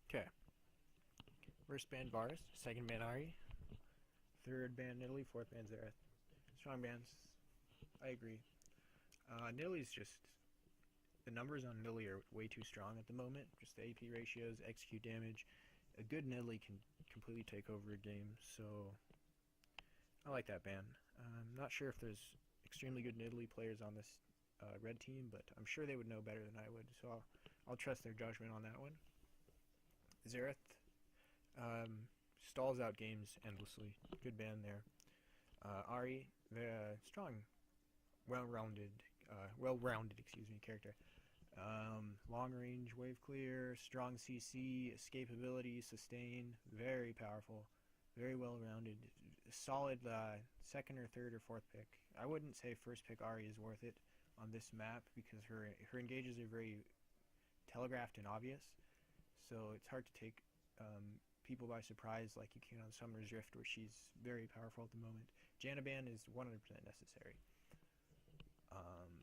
Okay. First band Varus, second band Ari, third band Nidalee, fourth band Xerath. Strong bands. I agree. Nidalee's just the numbers on Nidalee are way too strong at the moment. Just the AP ratios, execute damage. A good Nidalee can completely take over a game, so I like that ban. I'm not sure if there's extremely good Nidalee players on this red team, but I'm sure they would know better than I would, so I'll trust their judgment on that one. Xerath stalls out games endlessly. Good ban there. Ari, the strong, well-rounded, character. Long range wave clear, strong CC, escapability, sustain, very powerful, very well-rounded, solid second or third or fourth pick. I wouldn't say first pick Ari is worth it on this map because her engages are very telegraphed and obvious, so it's hard to take people by surprise like you can on Summer's Rift, where she's very powerful at the moment. Janaban is 100% necessary.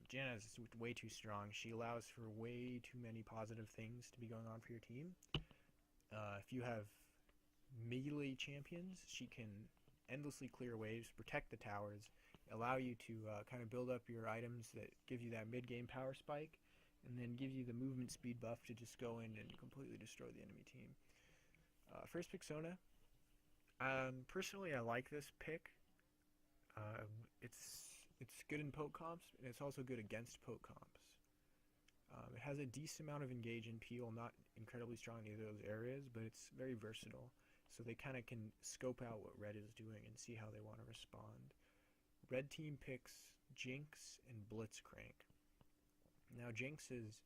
Janna is way too strong. She allows for way too many positive things to be going on for your team. If you have melee champions, she can endlessly clear waves, protect the towers, allow you to kind of build up your items that give you that mid-game power spike, and then give you the movement speed buff to just go in and completely destroy the enemy team. First pick Sona. Personally, I like this pick. It's good in poke comps, and it's also good against poke comps. It has a decent amount of engage and peel, not incredibly strong in either of those areas, but it's very versatile. So they kind of can scope out what red is doing and see how they want to respond. Red team picks Jinx and Blitzcrank. Now Jinx is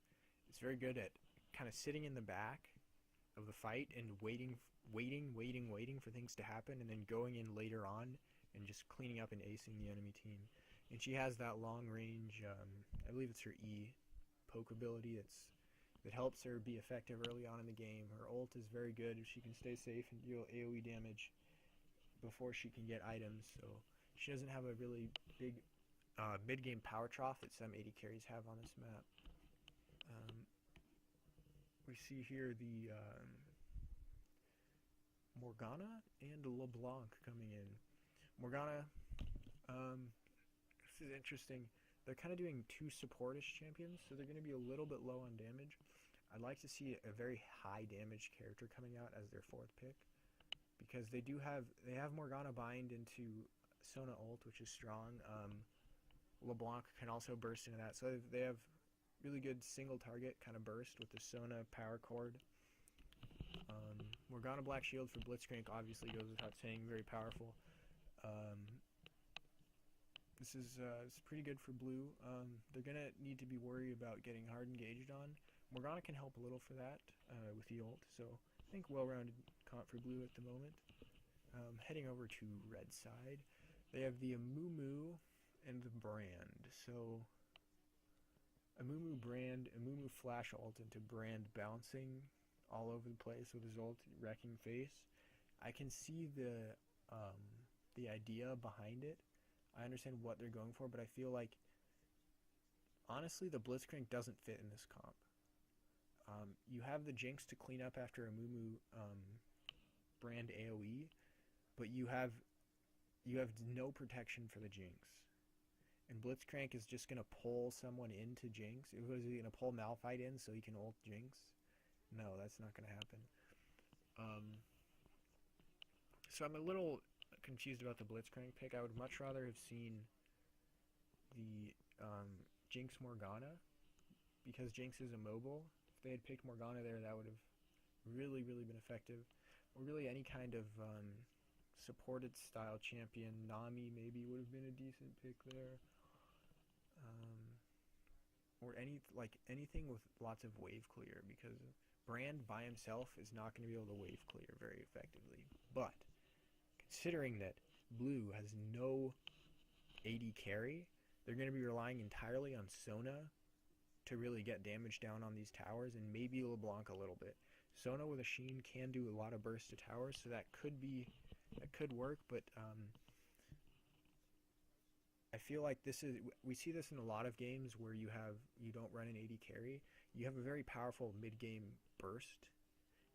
very good at kind of sitting in the back of the fight and waiting for things to happen, and then going in later on and just cleaning up and acing the enemy team. And she has that long range, I believe it's her E poke ability that helps her be effective early on in the game. Her ult is very good if she can stay safe and deal AoE damage before she can get items, so she doesn't have a really big mid-game power trough that some AD carries have on this map. We see here the Morgana and LeBlanc coming in. Morgana, this is interesting. They're kind of doing two supportish champions, so they're going to be a little bit low on damage. I'd like to see a very high damage character coming out as their fourth pick, because they have Morgana bind into Sona ult, which is strong. LeBlanc can also burst into that, so they have really good single target kind of burst with the Sona power cord. Morgana Black Shield for Blitzcrank obviously goes without saying, very powerful. This is it's pretty good for blue. They're going to need to be worried about getting hard engaged on. Morgana can help a little for that with the ult, so I think well-rounded comp for blue at the moment. Heading over to red side, they have the Amumu and the Brand. So Amumu Brand, Amumu flash ult into Brand bouncing all over the place with his ult wrecking face. I can see the idea behind it. I understand what they're going for, but I feel like honestly the Blitzcrank doesn't fit in this comp. You have the Jinx to clean up after Amumu Brand AoE, but you have no protection for the Jinx. And Blitzcrank is just going to pull someone into Jinx. Is he going to pull Malphite in so he can ult Jinx? No, that's not going to happen. So I'm a little confused about the Blitzcrank pick. I would much rather have seen the Jinx Morgana, because Jinx is immobile. If they had picked Morgana there, that would have really been effective. Or really any kind of supported style champion. Nami maybe would have been a decent pick there. Or anything with lots of wave clear, because Brand by himself is not going to be able to wave clear very effectively. But considering that blue has no AD carry, they're going to be relying entirely on Sona to really get damage down on these towers, and maybe LeBlanc a little bit. Sona with a Sheen can do a lot of burst to towers, so that could work, but I feel like we see this in a lot of games where you don't run an AD carry. You have a very powerful mid-game burst,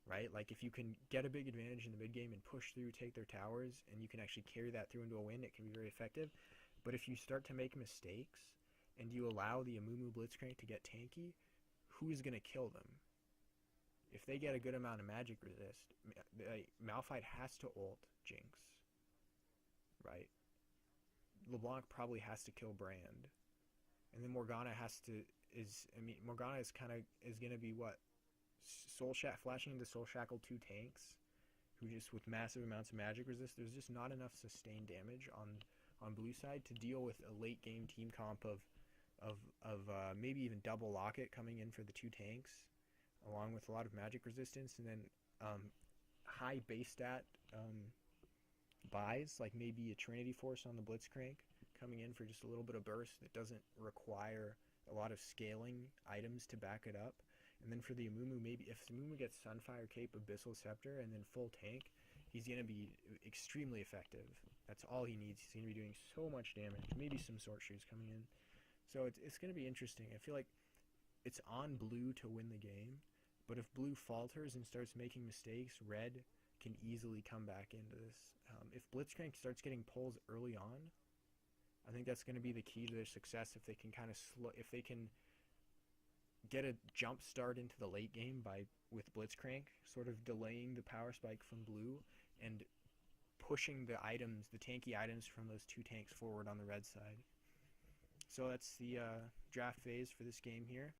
right? Like if you can get a big advantage in the mid game and push through, take their towers, and you can actually carry that through into a win, it can be very effective. But if you start to make mistakes and you allow the Amumu Blitzcrank to get tanky, who's going to kill them? If they get a good amount of magic resist, Malphite has to ult Jinx, right? LeBlanc probably has to kill Brand, and then Morgana Morgana is going to be what? Flashing into Soul Shackle 2 tanks, who just with massive amounts of magic resist. There's just not enough sustained damage on blue side to deal with a late game team comp of maybe even double Locket coming in for the 2 tanks, along with a lot of magic resistance, and then high base stat buys, like maybe a Trinity Force on the Blitzcrank coming in for just a little bit of burst that doesn't require a lot of scaling items to back it up. And then for the Amumu, maybe if Amumu gets Sunfire Cape, Abyssal Scepter, and then full tank, he's going to be extremely effective. That's all he needs. He's going to be doing so much damage. Maybe some Sword Shoes coming in. So it's going to be interesting. I feel like it's on blue to win the game, but if blue falters and starts making mistakes, red can easily come back into this. If Blitzcrank starts getting pulls early on, I think that's going to be the key to their success. If they can if they can get a jump start into the late game with Blitzcrank, sort of delaying the power spike from blue and pushing the tanky items from those 2 tanks forward on the red side. So that's the draft phase for this game here.